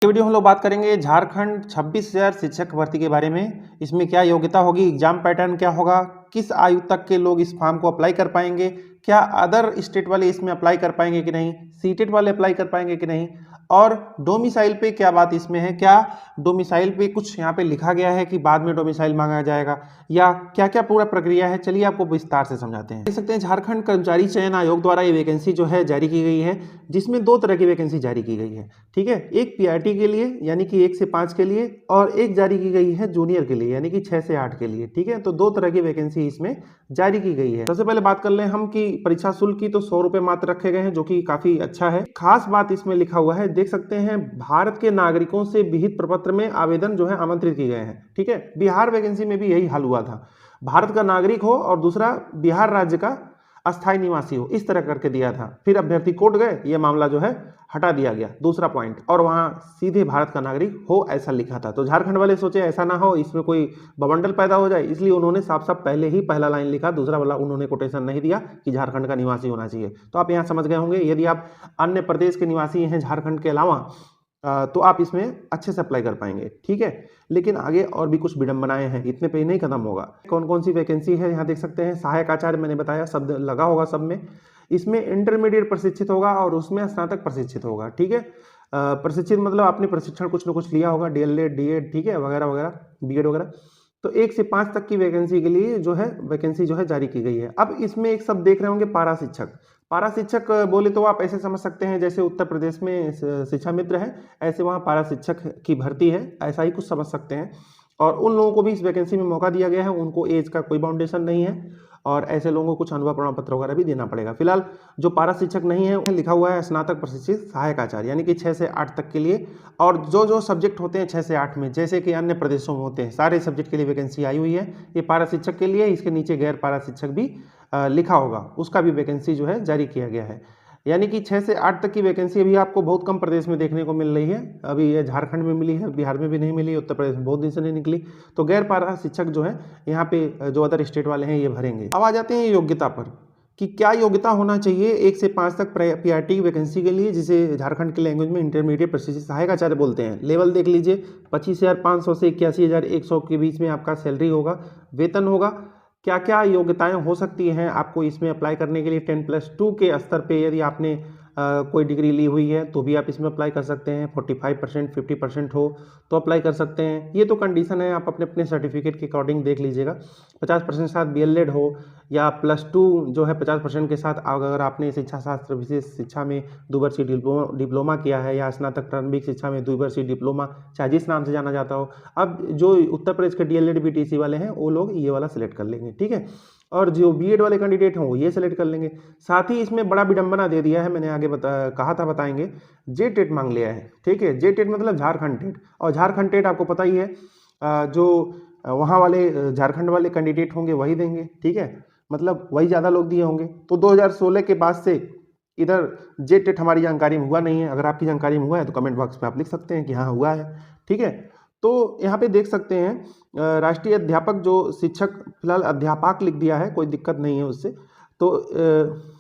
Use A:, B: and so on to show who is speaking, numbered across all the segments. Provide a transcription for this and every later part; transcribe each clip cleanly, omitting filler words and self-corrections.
A: Video हम लोग बात करेंगे झारखंड 26,000 शिक्षक भर्ती के बारे में। इसमें क्या योग्यता होगी, एग्जाम पैटर्न क्या होगा, किस आयु तक के लोग इस फॉर्म को अप्लाई कर पाएंगे, क्या अदर स्टेट वाले इसमें अप्लाई कर पाएंगे कि नहीं, सीटेट वाले अप्लाई कर पाएंगे कि नहीं, और डोमिसाइल पे क्या बात इसमें है, क्या डोमिसाइल पे कुछ यहाँ पे लिखा गया है कि बाद में डोमिसाइल मांगा जाएगा, या क्या क्या पूरा प्रक्रिया है। चलिए आपको विस्तार से समझाते हैं। देख सकते हैं झारखंड कर्मचारी चयन आयोग द्वारा ये वैकेंसी जो है जारी की गई है, जिसमें दो तरह की वैकेंसी जारी की गई है। ठीक है, एक पीआरटी के लिए यानी कि 1 से 5 के लिए, और एक जारी की गई है जूनियर के लिए यानी कि 6 से 8 के लिए। ठीक है, तो दो तरह की वैकेंसी इसमें जारी की गई है। सबसे पहले बात कर लें हम कि परीक्षा शुल्क की, तो 100 रुपए मात्र रखे गए हैं, जो कि काफी अच्छा है। खास बात इसमें लिखा हुआ है, देख सकते हैं, भारत के नागरिकों से विहित प्रपत्र में आवेदन जो है आमंत्रित किए गए हैं। ठीक है, बिहार वैकेंसी में भी यही हाल हुआ था, भारत का नागरिक हो और दूसरा बिहार राज्य का अस्थायी निवासी हो, इस तरह करके दिया था। फिर अभ्यर्थी कोर्ट गए, ये मामला जो है हटा दिया गया, दूसरा पॉइंट, और वहां सीधे भारत का नागरिक हो ऐसा लिखा था। तो झारखंड वाले सोचे ऐसा ना हो, इसमें कोई बवंडर पैदा हो जाए, इसलिए उन्होंने साफ साफ पहले ही पहला लाइन लिखा, दूसरा वाला उन्होंने कोटेशन नहीं दिया कि झारखंड का निवासी होना चाहिए। तो आप यहाँ समझ गए होंगे, यदि आप अन्य प्रदेश के निवासी हैं झारखंड के अलावा, तो आप इसमें अच्छे से अप्लाई कर पाएंगे। ठीक है, लेकिन आगे और भी कुछ विडंबनाएं हैं, इतने पे ही नहीं खत्म होगा। कौन कौन सी वैकेंसी है यहाँ देख सकते हैं। सहायक आचार्य मैंने बताया, शब्द लगा होगा सब में। इसमें इंटरमीडिएट प्रशिक्षित होगा और उसमें स्नातक प्रशिक्षित होगा। ठीक है, प्रशिक्षित मतलब आपने प्रशिक्षण कुछ न कुछ लिया होगा, डीएलएड, डीएड, ठीक है, वगैरह वगैरह, बीएड वगैरह। तो 1 से 5 तक की वैकेंसी के लिए जो है वैकेंसी जो है जारी की गई है। अब इसमें एक शब्द देख रहे होंगे, पारा शिक्षक। पारा शिक्षक बोले तो आप ऐसे समझ सकते हैं जैसे उत्तर प्रदेश में शिक्षा मित्र है, ऐसे वहाँ पारा शिक्षक की भर्ती है, ऐसा ही कुछ समझ सकते हैं। और उन लोगों को भी इस वैकेंसी में मौका दिया गया है, उनको एज का कोई बाउंडेशन नहीं है, और ऐसे लोगों को कुछ अनुभव प्रमाण पत्र वगैरह भी देना पड़ेगा। फिलहाल जो पारा शिक्षक नहीं है, लिखा हुआ है स्नातक प्रशिक्षित सहायक आचार्य, यानी कि 6 से 8 तक के लिए। और जो जो सब्जेक्ट होते हैं 6 से 8 में, जैसे कि अन्य प्रदेशों में होते हैं, सारे सब्जेक्ट के लिए वैकेंसी आई हुई है। ये पारा शिक्षक के लिए, इसके नीचे गैर पारा शिक्षक भी लिखा होगा, उसका भी वैकेंसी जो है जारी किया गया है। यानी कि 6 से 8 तक की वैकेंसी अभी आपको बहुत कम प्रदेश में देखने को मिल रही है। अभी ये झारखंड में मिली है, बिहार में भी नहीं मिली, उत्तर प्रदेश में बहुत दिन से नहीं निकली। तो गैर पारा शिक्षक जो है यहाँ पे जो अदर स्टेट वाले हैं ये भरेंगे। अब आ जाते हैं योग्यता पर कि क्या योग्यता होना चाहिए 1 से 5 तक पीआरटी वैकेंसी के लिए, जिसे झारखंड के लैंग्वेज में इंटरमीडिएट प्रशिक्षित सहायक आचार्य बोलते हैं। लेवल देख लीजिए, 25,500 से 81,100 के बीच में आपका सैलरी होगा, वेतन होगा। क्या क्या योग्यताएं हो सकती हैं आपको इसमें अप्लाई करने के लिए। 10+2 के स्तर पे यदि आपने कोई डिग्री ली हुई है तो भी आप इसमें अप्लाई कर सकते हैं। 45%, 50% हो तो अप्लाई कर सकते हैं। ये तो कंडीशन है, आप अपने अपने सर्टिफिकेट के अकॉर्डिंग देख लीजिएगा। 50% के साथ बीएलएड हो, या +2 जो है 50% के साथ, अगर आपने शिक्षा शास्त्र विशेष शिक्षा में द्विवर्षीय डिप्लोमा किया है, या स्नातक प्रारंभिक शिक्षा में द्विवर्षीय डिप्लोमा, चाहे जिस नाम से जाना जाता हो। अब जो उत्तर प्रदेश के डीएलएड बीटीसी वाले हैं वो लोग ये वाला सिलेक्ट कर लेंगे। ठीक है, और जो बीएड वाले कैंडिडेट हैं वो ये सेलेक्ट कर लेंगे। साथ ही इसमें बड़ा विडंबना दे दिया है, मैंने आगे कहा था बताएंगे, जे टेट मांग लिया है। ठीक है, जे टेट मतलब झारखंड टेट, और झारखंड टेट आपको पता ही है, जो वहाँ वाले झारखंड वाले कैंडिडेट होंगे वही देंगे। ठीक है, मतलब वही ज़्यादा लोग दिए होंगे। तो 2016 के बाद से इधर जे टेट हमारी जानकारी में हुआ नहीं है। अगर आपकी जानकारी में हुआ है तो कमेंट बॉक्स में आप लिख सकते हैं कि हाँ हुआ है। ठीक है, तो यहाँ पे देख सकते हैं राष्ट्रीय अध्यापक जो शिक्षक, फिलहाल अध्यापक लिख दिया है, कोई दिक्कत नहीं है उससे। तो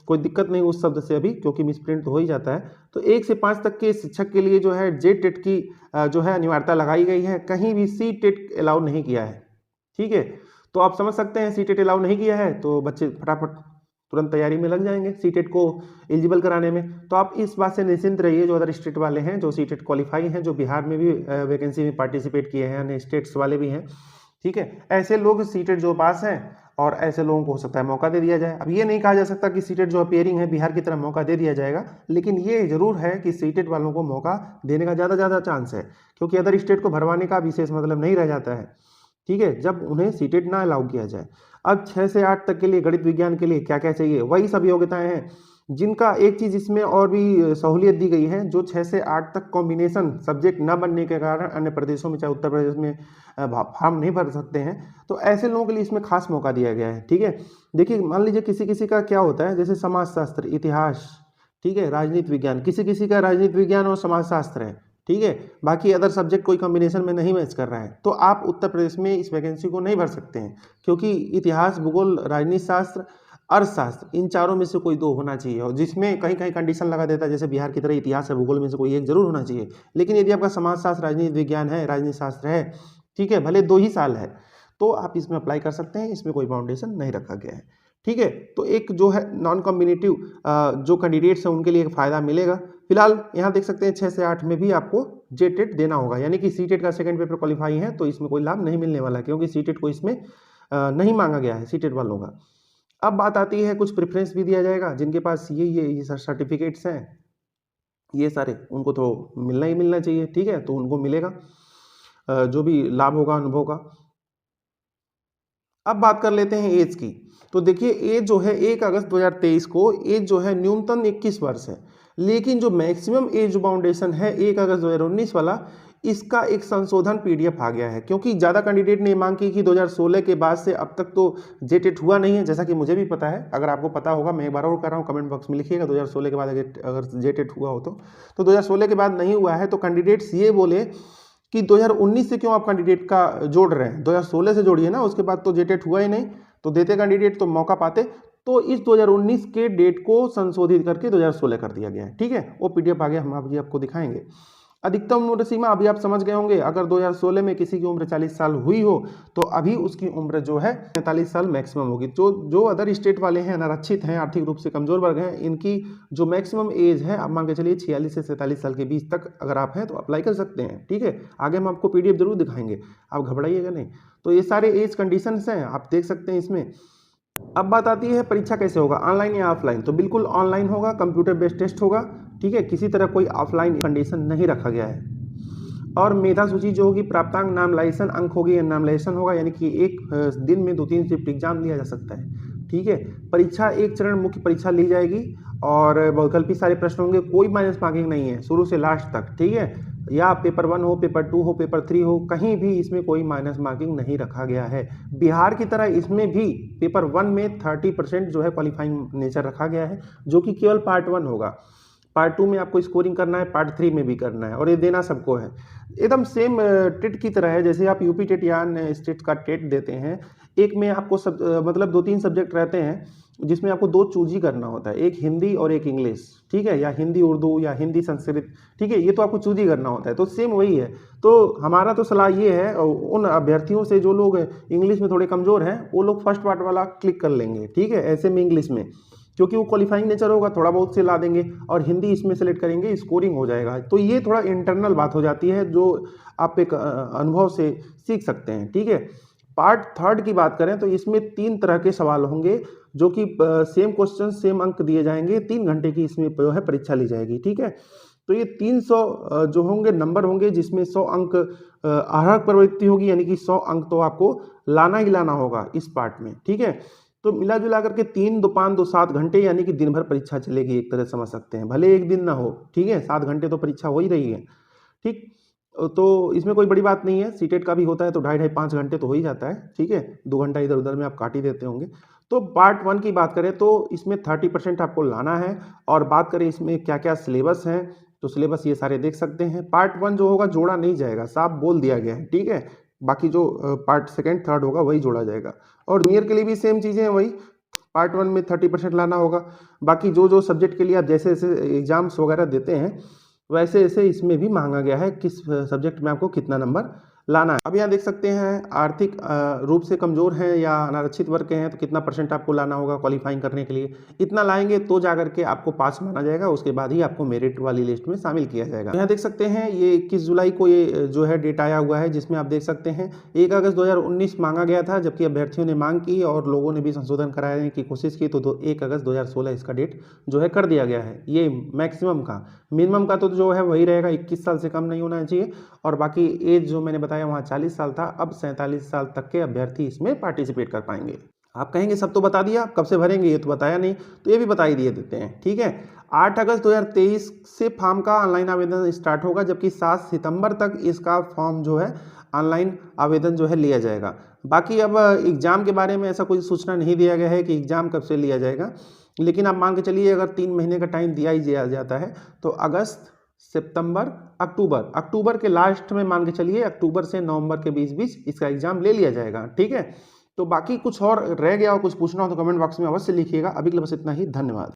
A: कोई दिक्कत नहीं उस शब्द से अभी, क्योंकि मिसप्रिंट तो हो ही जाता है। तो 1 से 5 तक के शिक्षक के लिए जो है जे टेट की जो है अनिवार्यता लगाई गई है, कहीं भी सी टेट अलाउ नहीं किया है। ठीक है, तो आप समझ सकते हैं सी टेट अलाउ नहीं किया है तो बच्चे फटाफट तुरंत तैयारी में लग जाएंगे सी टेट को एलिजिबल कराने में। तो आप इस बात से निश्चिंत रहिए, जो अदर स्टेट वाले हैं जो सी टेट क्वालिफाई हैं, जो बिहार में भी वैकेंसी में पार्टिसिपेट किए हैं, अन्य स्टेट्स वाले भी हैं। ठीक है, ऐसे लोग सी टेट जो पास हैं, और ऐसे लोगों को हो सकता है मौका दे दिया जाए। अब ये नहीं कहा जा सकता कि सी टेट जो अपेयरिंग है बिहार की तरह मौका दे दिया जाएगा, लेकिन ये जरूर है कि सी टेट वालों को मौका देने का ज़्यादा चांस है, क्योंकि अदर स्टेट को भरवाने का विशेष मतलब नहीं रह जाता है। ठीक है, जब उन्हें सी टेट ना अलाउ किया जाए। अब 6 से 8 तक के लिए गणित विज्ञान के लिए क्या क्या चाहिए, वही सब योग्यताएं हैं, जिनका एक चीज़ इसमें और भी सहूलियत दी गई है। जो 6 से 8 तक कॉम्बिनेशन सब्जेक्ट न बनने के कारण अन्य प्रदेशों में, चाहे उत्तर प्रदेश में, फॉर्म नहीं भर सकते हैं, तो ऐसे लोगों के लिए इसमें खास मौका दिया गया है। ठीक है, देखिए मान लीजिए किसी किसी का क्या होता है, जैसे समाजशास्त्र, इतिहास, ठीक है, राजनीति विज्ञान, किसी किसी का राजनीति विज्ञान और समाजशास्त्र है। ठीक है, बाकी अदर सब्जेक्ट कोई कॉम्बिनेशन में नहीं मैच कर रहा है, तो आप उत्तर प्रदेश में इस वैकेंसी को नहीं भर सकते हैं, क्योंकि इतिहास, भूगोल, राजनीति शास्त्र अर्थशास्त्र, इन चारों में से कोई दो होना चाहिए, और जिसमें कहीं कहीं कंडीशन लगा देता है जैसे बिहार की तरह इतिहास है भूगोल में से कोई एक जरूर होना चाहिए। लेकिन यदि आपका समाजशास्त्र, राजनीति विज्ञान है, राजनीति शास्त्र है, ठीक है, भले 2 ही साल है, तो आप इसमें अप्लाई कर सकते हैं, इसमें कोई बाउंडेशन नहीं रखा गया है। ठीक है, तो एक जो है नॉन कॉम्बिनेटिव जो कैंडिडेट्स हैं उनके लिए एक फ़ायदा मिलेगा। फिलहाल यहाँ देख सकते हैं 6 से 8 में भी आपको जेटेट देना होगा, यानी कि सीटेट का सेकंड पेपर क्वालिफाई है तो इसमें कोई लाभ नहीं मिलने वाला, क्योंकि सीटेट को इसमें नहीं मांगा गया है सीटेट वालों का। अब बात आती है कुछ प्रेफरेंस भी दिया जाएगा, जिनके पास ये सर्टिफिकेट्स हैं ये सारे, उनको तो मिलना ही मिलना चाहिए, ठीक है, तो उनको मिलेगा जो भी लाभ होगा अनुभव का। अब बात कर लेते हैं एज की। तो देखिए एज जो है 1 अगस्त 2023 को एज जो है न्यूनतम 21 वर्ष है, लेकिन जो मैक्सिमम एज बाउंडेशन है 1 अगस्त 2019 वाला, इसका एक संशोधन पीडीएफ आ गया है, क्योंकि ज़्यादा कैंडिडेट ने मांग की कि 2016 के बाद से अब तक तो जेटेट हुआ नहीं है, जैसा कि मुझे भी पता है। अगर आपको पता होगा, मैं एक बार और कर रहा हूँ, कमेंट बॉक्स में लिखिएगा 2016 के बाद अगर जेटेट हुआ हो तो 2016 के बाद नहीं हुआ है, तो कैंडिडेट्स ये बोले कि 2019 से क्यों आप कैंडिडेट का जोड़ रहे हैं, 2016 से जोड़िए ना, उसके बाद तो जेटेट हुआ ही नहीं, तो देते कैंडिडेट तो मौका पाते। तो इस 2019 के डेट को संशोधित करके 2016 कर दिया गया है, ठीक है, वो पीडीएफ आ गया, हम अभी आपको दिखाएंगे। अधिकतम उम्र सीमा अभी आप समझ गए होंगे, अगर 2016 में किसी की उम्र 40 साल हुई हो तो अभी उसकी उम्र जो है 43 साल मैक्सिमम होगी। जो अदर स्टेट वाले हैं, अनारक्षित हैं, आर्थिक रूप से कमजोर वर्ग हैं, इनकी जो मैक्सिमम एज है आप मान के चलिए 46 से 47 साल के बीच तक अगर आप हैं तो अप्लाई कर सकते हैं, ठीक है। आगे हम आपको पीडीएफ जरूर दिखाएंगे, आप घबराइएगा नहीं। तो ये सारे एज कंडीशंस हैं, आप देख सकते हैं इसमें। अब बात आती है परीक्षा कैसे होगा, ऑनलाइन या ऑफलाइन। तो बिल्कुल ऑनलाइन होगा, कंप्यूटर बेस्ड टेस्ट होगा, ठीक है, किसी तरह कोई ऑफलाइन कंडीशन नहीं रखा गया है। और मेधा सूची जो होगी, प्राप्तांक, नामलाइजेशन अंक होगी या नामलाइजेशन होगा, यानी कि एक दिन में 2-3 शिफ्ट एग्जाम लिया जा सकता है, ठीक है। परीक्षा एक चरण मुख्य परीक्षा ली जाएगी और वैकल्पिक सारे प्रश्न होंगे, कोई माइनस मार्किंग नहीं है शुरू से लास्ट तक, ठीक है। या पेपर 1 हो, पेपर 2 हो, पेपर 3 हो, कहीं भी इसमें कोई माइनस मार्किंग नहीं रखा गया है। बिहार की तरह इसमें भी पेपर 1 में 30% जो है क्वालिफाइंग नेचर रखा गया है, जो कि केवल पार्ट 1 होगा। पार्ट 2 में आपको स्कोरिंग करना है, पार्ट 3 में भी करना है, और ये देना सबको है। एकदम सेम टेट की तरह है, जैसे आप यूपी टेट या अन्य स्टेट का टेट देते हैं। एक में आपको मतलब 2-3 सब्जेक्ट रहते हैं जिसमें आपको 2 चूज ही करना होता है, एक हिंदी और एक इंग्लिश, ठीक है, या हिंदी उर्दू या हिंदी संस्कृत, ठीक है, ये तो आपको चूज ही करना होता है। तो सेम वही है। तो हमारा तो सलाह ये है उन अभ्यर्थियों से जो लोग इंग्लिश में थोड़े कमजोर हैं, वो लोग फर्स्ट पार्ट वाला क्लिक कर लेंगे, ठीक है, ऐसे में इंग्लिश में, क्योंकि वो क्वालिफाइंग नेचर होगा, थोड़ा बहुत से ला देंगे, और हिंदी इसमें सेलेक्ट करेंगे, स्कोरिंग हो जाएगा। तो ये थोड़ा इंटरनल बात हो जाती है जो आप एक अनुभव से सीख सकते हैं, ठीक है। पार्ट 3 की बात करें तो इसमें 3 तरह के सवाल होंगे, जो कि सेम क्वेश्चन सेम अंक दिए जाएंगे, 3 घंटे की इसमें जो है परीक्षा ली जाएगी, ठीक है। तो ये 300 जो होंगे नंबर होंगे, जिसमें 100 अंक आहरक प्रवृत्ति होगी, यानी कि 100 अंक तो आपको लाना ही लाना होगा इस पार्ट में, ठीक है। तो मिला जुला करके 3 2 5 2 7 घंटे, यानी कि दिन भर परीक्षा चलेगी, एक तरह समझ सकते हैं, भले एक दिन ना हो, ठीक है, 7 घंटे तो परीक्षा हो ही रही है, ठीक। तो इसमें कोई बड़ी बात नहीं है, सीटेट का भी होता है तो 2.5-5 घंटे तो हो ही जाता है, ठीक है, 2 घंटा इधर उधर में आप काट ही देते होंगे। तो पार्ट 1 की बात करें तो इसमें 30% आपको लाना है, और बात करें इसमें क्या क्या सिलेबस है, तो सिलेबस ये सारे देख सकते हैं। पार्ट 1 जो होगा जोड़ा नहीं जाएगा, साफ बोल दिया गया है, ठीक है। बाकी जो पार्ट 2, 3 होगा वही जोड़ा जाएगा, और जूनियर के लिए भी सेम चीज़ें हैं, वही पार्ट 1 में 30% लाना होगा। बाकी जो सब्जेक्ट के लिए आप जैसे जैसे एग्जाम्स वगैरह देते हैं, वैसे ऐसे इसमें भी मांगा गया है किस सब्जेक्ट में आपको कितना नंबर लाना है। अब यहाँ देख सकते हैं आर्थिक रूप से कमजोर हैं या अनारक्षित वर्ग के हैं तो कितना % आपको लाना होगा क्वालिफाइंग करने के लिए। इतना लाएंगे तो जाकर के आपको पास माना जाएगा, उसके बाद ही आपको मेरिट वाली लिस्ट में शामिल किया जाएगा। यहाँ देख सकते हैं ये 21 जुलाई को ये जो है डेट आया हुआ है, जिसमें आप देख सकते हैं 1 अगस्त 2019 मांगा गया था, जबकि अभ्यर्थियों ने मांग की और लोगों ने भी संशोधन कराने की कोशिश की, तो 1 अगस्त 2016 इसका डेट जो है कर दिया गया है। ये मैक्सिमम का, मिनिमम का तो जो है वही रहेगा, 21 साल से कम नहीं होना चाहिए, और बाकी एज जो मैंने बताया वहाँ 40 साल था, अब 47 साल तक के अभ्यर्थी इसमें पार्टिसिपेट कर पाएंगे। आप कहेंगे सब तो बता दिया, कब से भरेंगे ये तो बताया नहीं, तो ये भी बता ही दिए देते हैं, ठीक है। 8 अगस्त 2023 से फॉर्म का ऑनलाइन आवेदन स्टार्ट होगा, जबकि 7 सितंबर तक इसका फॉर्म जो है ऑनलाइन आवेदन जो है लिया जाएगा। बाकी अब एग्ज़ाम के बारे में ऐसा कोई सूचना नहीं दिया गया है कि एग्ज़ाम कब से लिया जाएगा, लेकिन आप मान के चलिए अगर 3 महीने का टाइम दिया ही जाता है तो अगस्त, सितंबर, अक्टूबर के लास्ट में मान के चलिए, अक्टूबर से नवंबर के बीच इसका एग्जाम ले लिया जाएगा, ठीक है। तो बाकी कुछ और रह गया और कुछ पूछना हो तो कमेंट बॉक्स में अवश्य लिखिएगा। अभी के लिए बस इतना ही, धन्यवाद।